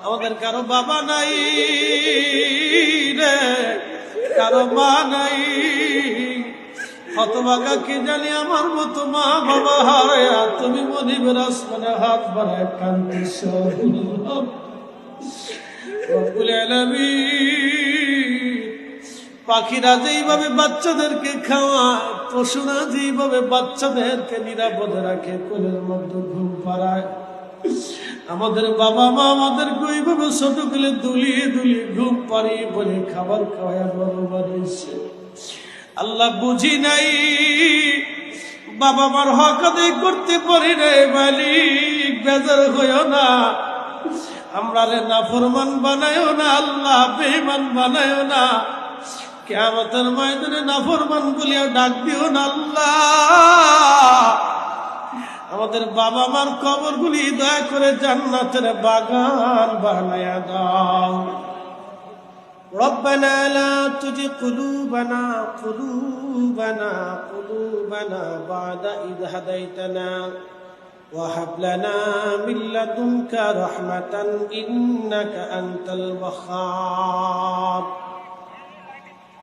আমাদের কারো বাবা নাই রে, কারো মা নাই। হতভাগা কি জানি আমার মতো মা বাবা হারায়া তুমি মনিবের আসমানে হাত বাড়ায় কান্দিস। পাখিরা যেইভাবে বাচ্চাদেরকে খাওয়ায়, পশুরা যেইভাবে বাচ্চাদেরকে নিরাপদে রাখে, কোলের মধ্যে ঘুম পাড়ায়, আমাদের বাবা মা আমাদেরকে ওইভাবে ছোট করে দুলিয়ে দুলিয়ে ঘুম পাড়িয়ে বলে খাবার খাওয়া বড় বানিয়েছে। আল্লাহ বুঝি নাই, বাবা মার হক আদায় করতে পারি নাই, মালিক বেজার হইও না, আমরা রে নাফরমান বানায়ও না, আল্লাহ বেঈমান বানায়ও না, কিয়ামতের ময়দানে নাফরমান বলিয়া ডাক দিও না আল্লাহ। আমাদের বাবা মার কবরগুলি দয়া করে জান্নাতের বাগান বানায়া দাও। ربنا لا تزغ قلوبنا بعد إذ هديتنا وهب لنا من لدنك رحمة إنك أنت الوهاب